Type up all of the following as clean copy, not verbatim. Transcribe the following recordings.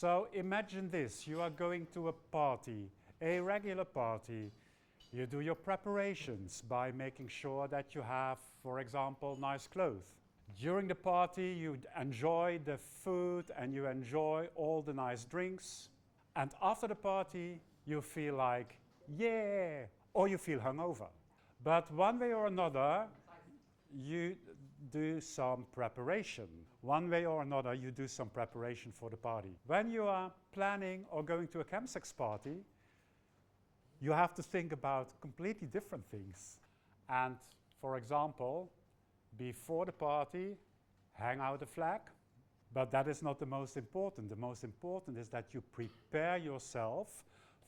So imagine this, you are going to a party, a regular party. You do your preparations by making sure that you have, for example, nice clothes. During the party, you enjoy the food and you enjoy all the nice drinks. And after the party, you feel like, yeah, or you feel hungover. But one way or another, you do some preparation. One way or another, you do some preparation for the party. When you are planning or going to a chemsex party, you have to think about completely different things. And for example, before the party, hang out a flag. But that is not the most important. The most important is that you prepare yourself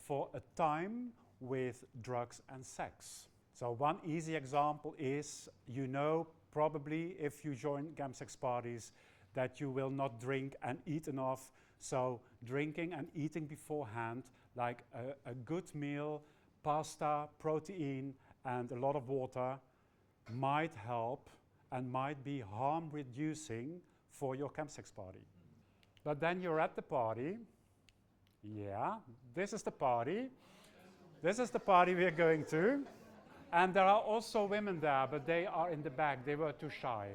for a time with drugs and sex. So one easy example is, you know probably if you join chemsex parties that you will not drink and eat enough. So drinking and eating beforehand, like a good meal, pasta, protein and a lot of water might help and might be harm reducing for your chemsex party. But then you're at the party. Yeah, this is the party. This is the party we're going to. And there are also women there, but they are in the back. They were too shy.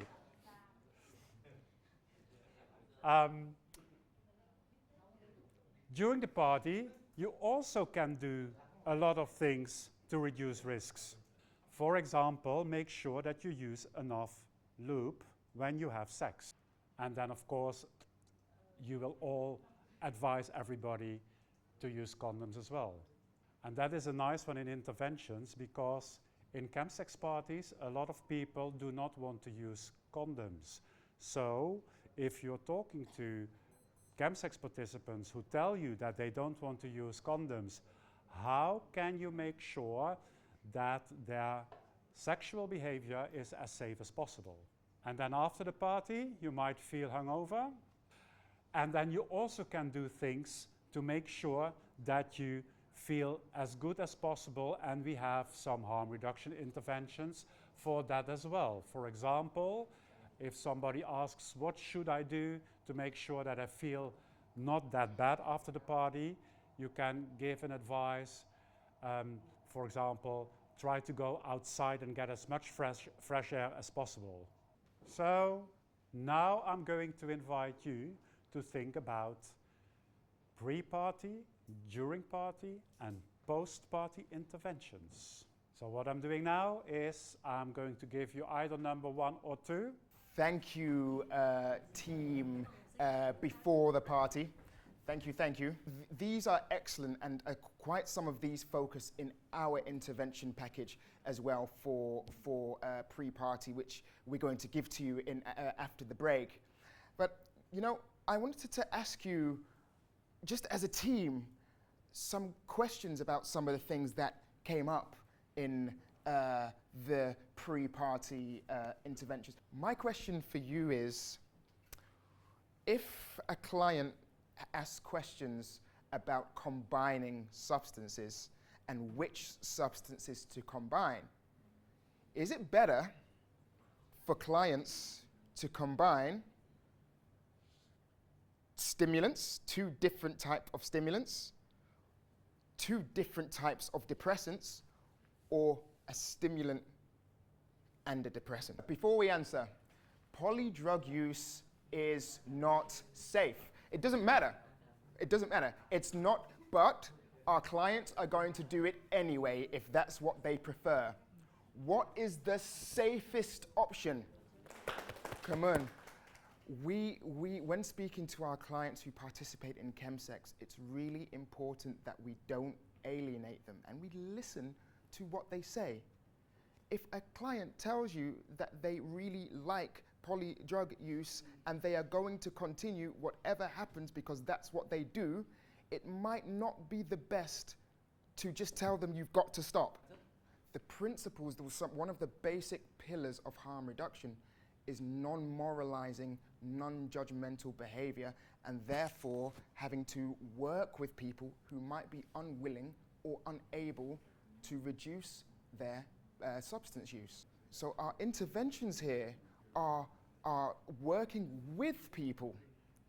During the party, you also can do a lot of things to reduce risks. For example, make sure that you use enough lube when you have sex. And then, of course, you will all advise everybody to use condoms as well. And that is a nice one in interventions, because in chemsex parties, a lot of people do not want to use condoms. So if you're talking to chemsex participants who tell you that they don't want to use condoms, how can you make sure that their sexual behavior is as safe as possible? And then after the party, you might feel hungover. And then you also can do things to make sure that you feel as good as possible, and we have some harm reduction interventions for that as well. For example, if somebody asks, what should I do to make sure that I feel not that bad after the party, you can give an advice. For example, try to go outside and get as much fresh air as possible. So now I'm going to invite you to think about pre-party, during party and post-party interventions. So what I'm doing now is I'm going to give you either number 1 or 2. Thank you, team before the party. Thank you, thank you. These are excellent, and quite some of these focus in our intervention package as well for pre-party, which we're going to give to you in after the break. But, you know, I wanted to ask you, just as a team, some questions about some of the things that came up in the pre-party interventions. My question for you is, if a client asks questions about combining substances and which substances to combine, is it better for clients to combine stimulants, 2 different types of stimulants, 2 different types of depressants, or a stimulant and a depressant? Before we answer, polydrug use is not safe. It doesn't matter. It doesn't matter. It's not, but our clients are going to do it anyway if that's what they prefer. What is the safest option? Come on. When speaking to our clients who participate in chemsex, it's really important that we don't alienate them and we listen to what they say. If a client tells you that they really like polydrug use and they are going to continue whatever happens because that's what they do, it might not be the best to just tell them you've got to stop. The principles, one of the basic pillars of harm reduction is non-moralizing, non-judgmental behavior, and therefore having to work with people who might be unwilling or unable to reduce their substance use. So our interventions here are working with people,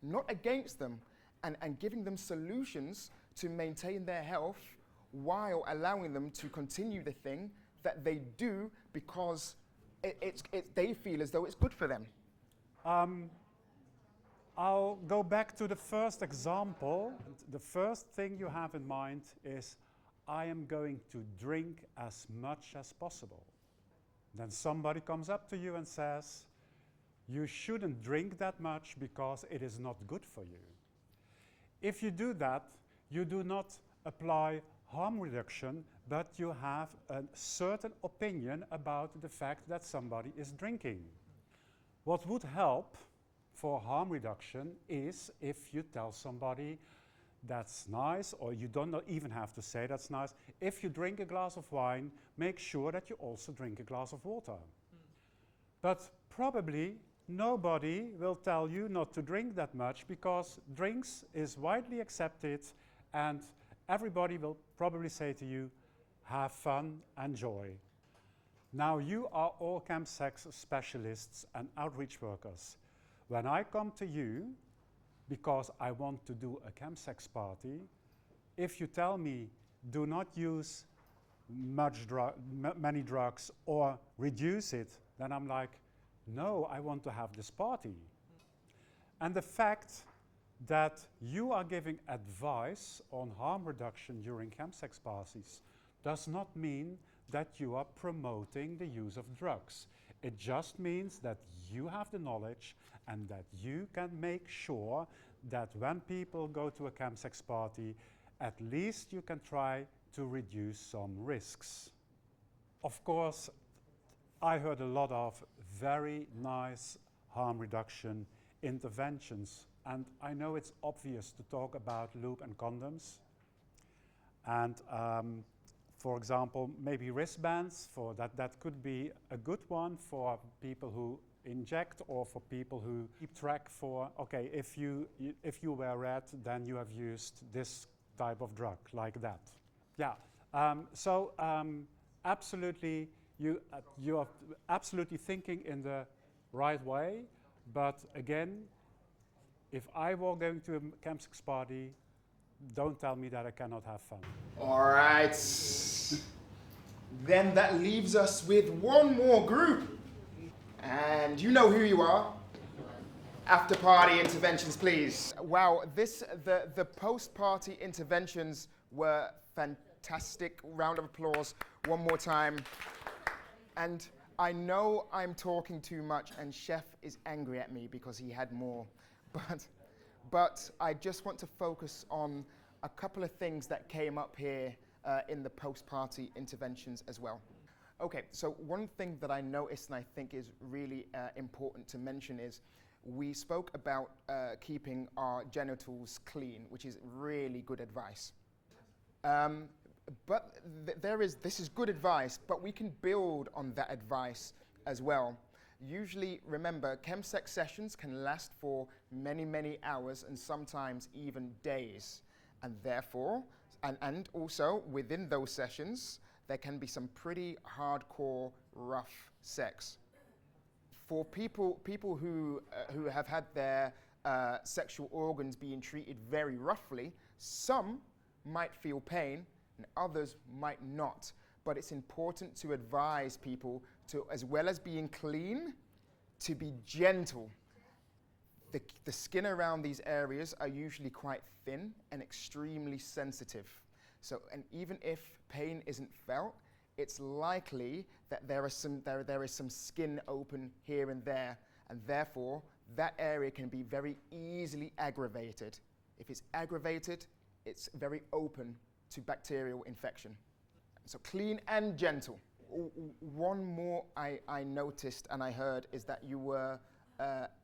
not against them, and giving them solutions to maintain their health while allowing them to continue the thing that they do because they feel as though it's good for them. I'll go back to the first example. The first thing you have in mind is, I am going to drink as much as possible. Then somebody comes up to you and says, you shouldn't drink that much because it is not good for you. If you do that, you do not apply harm reduction, but you have a certain opinion about the fact that somebody is drinking. What would help for harm reduction is if you tell somebody, that's nice, or you don't even have to say that's nice. If you drink a glass of wine, make sure that you also drink a glass of water. But probably nobody will tell you not to drink that much, because drinks is widely accepted and everybody will probably say to you, have fun, enjoy. Now you are all chemsex specialists and outreach workers. When I come to you because I want to do a chemsex party, if you tell me do not use many drugs or reduce it, then I'm like, no, I want to have this party. And the fact that you are giving advice on harm reduction during chemsex parties does not mean that you are promoting the use of drugs. It just means that you have the knowledge and that you can make sure that when people go to a chemsex party, at least you can try to reduce some risks. Of course, I heard a lot of very nice harm reduction interventions, and I know it's obvious to talk about lube and condoms, and for example, maybe wristbands. For that could be a good one for people who inject, or for people who keep track for, okay, if you wear red, then you have used this type of drug, like that. Yeah, absolutely, you are absolutely thinking in the right way, but again, if I were going to a chemsex party, don't tell me that I cannot have fun. All right. Then that leaves us with one more group. And you know who you are. After party interventions, please. Wow, the post-party interventions were fantastic. Round of applause one more time. And I know I'm talking too much and Chef is angry at me because he had more. But I just want to focus on a couple of things that came up here in the post-party interventions as well. Okay, so one thing that I noticed and I think is really important to mention is we spoke about keeping our genitals clean, which is really good advice. But this is good advice, but we can build on that advice as well. Usually, remember, chemsex sessions can last for many, many hours and sometimes even days. And therefore, and also within those sessions, there can be some pretty hardcore, rough sex. For people who have had their sexual organs being treated very roughly, some might feel pain and others might not. But it's important to advise people to, as well as being clean, to be gentle. The skin around these areas are usually quite thin and extremely sensitive. So, and even if pain isn't felt, it's likely that there is some skin open here and there, and therefore that area can be very easily aggravated. If it's aggravated, it's very open to bacterial infection. So clean and gentle. One more I noticed and I heard is that you were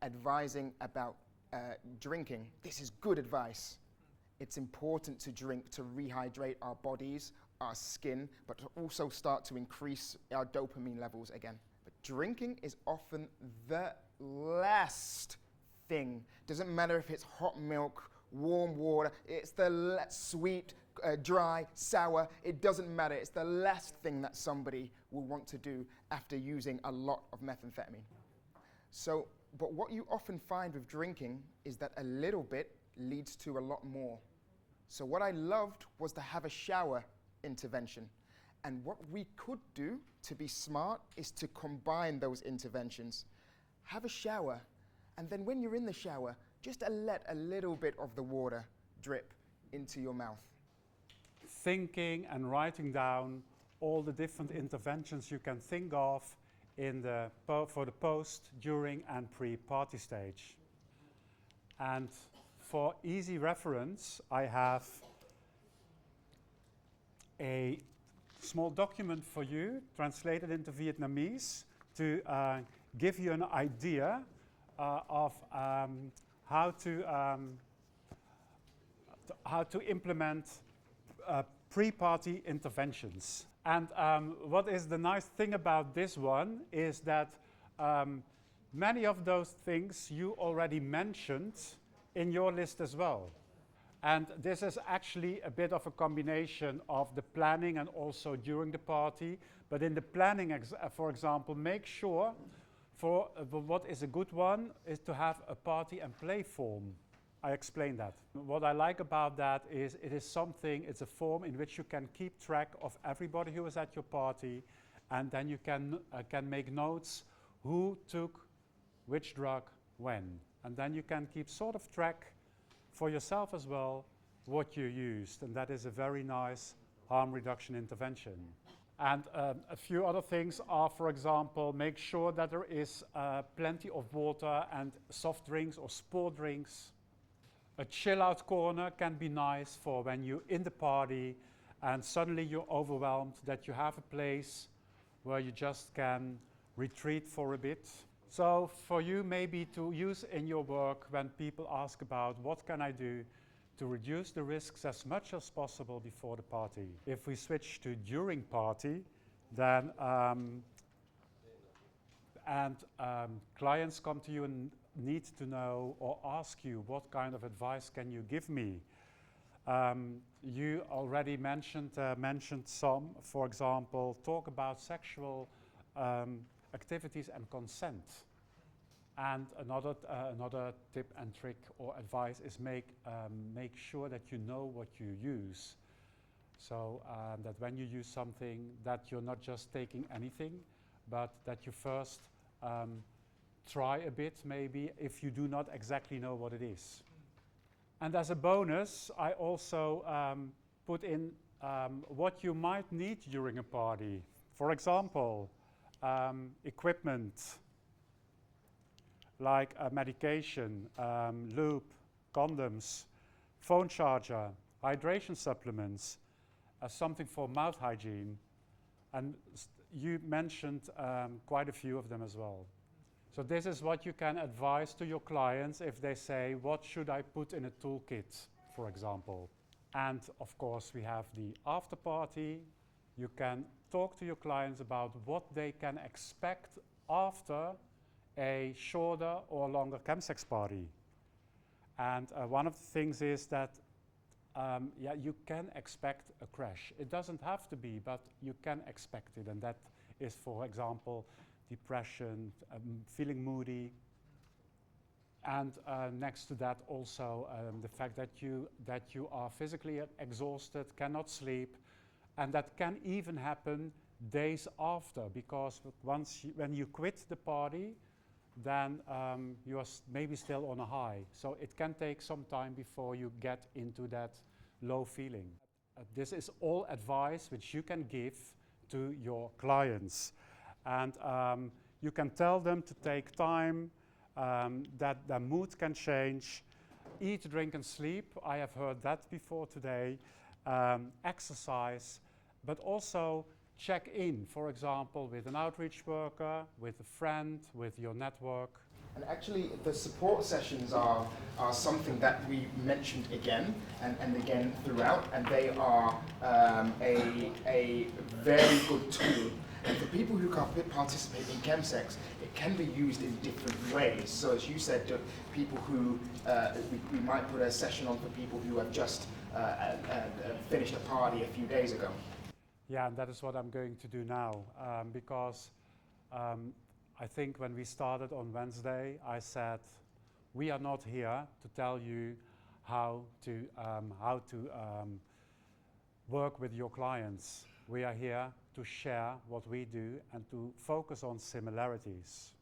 advising about drinking. This is good advice. It's important to drink to rehydrate our bodies, our skin, but to also start to increase our dopamine levels again. But drinking is often the last thing. Doesn't matter if it's hot milk, warm water, it's the sweet, dry, sour, it doesn't matter. It's the last thing that somebody will want to do after using a lot of methamphetamine. So, but what you often find with drinking is that a little bit leads to a lot more. So what I loved was to have a shower intervention. And what we could do to be smart is to combine those interventions. Have a shower, and then when you're in the shower, just let a little bit of the water drip into your mouth. Thinking and writing down all the different interventions you can think of in the for the post, during and pre-party stage. And for easy reference, I have a small document for you, translated into Vietnamese, to give you an idea of how to implement pre-party interventions. And what is the nice thing about this one is that many of those things you already mentioned in your list as well. And this is actually a bit of a combination of the planning and also during the party. But in the planning, for example, make sure for what is a good one is to have a party and play form. I explained that. What I like about that is it's a form in which you can keep track of everybody who is at your party, and then you can make notes who took which drug when. And then you can keep sort of track for yourself as well what you used, and that is a very nice harm reduction intervention. And a few other things are, for example, make sure that there is plenty of water and soft drinks or sport drinks. A chill out corner can be nice for when you're in the party and suddenly you're overwhelmed, that you have a place where you just can retreat for a bit. So for you maybe to use in your work when people ask about what can I do to reduce the risks as much as possible before the party. If we switch to during party, then clients come to you and need to know or ask you what kind of advice can you give me. You already mentioned some, for example, talk about sexual activities and consent. And another tip and trick or advice is make sure that you know what you use. So that when you use something, that you're not just taking anything, but that you first try a bit maybe if you do not exactly know what it is. And as a bonus, I also put in what you might need during a party. For example, equipment, like medication, lube, condoms, phone charger, hydration supplements, something for mouth hygiene. And you mentioned quite a few of them as well. So this is what you can advise to your clients if they say, what should I put in a toolkit, for example. And of course, we have the after party. You can talk to your clients about what they can expect after a shorter or longer chemsex party. And one of the things is that you can expect a crash. It doesn't have to be, but you can expect it. And that is, for example, depression, feeling moody. And next to that also the fact that you are physically exhausted, cannot sleep, and that can even happen days after, because when you quit the party, then you are maybe still on a high. So it can take some time before you get into that low feeling. This is all advice which you can give to your clients. And you can tell them to take time, that their mood can change, eat, drink and sleep. I have heard that before today. Exercise, but also check in, for example, with an outreach worker, with a friend, with your network. And actually, the support sessions are something that we mentioned again and again throughout, and they are a very good tool. And for people who can't participate in chemsex, it can be used in different ways. So as you said, people who, we might put a session on for people who have just finished a party a few days ago. Yeah, and that is what I'm going to do now, because I think when we started on Wednesday, I said, we are not here to tell you how to work with your clients. We are here to share what we do and to focus on similarities.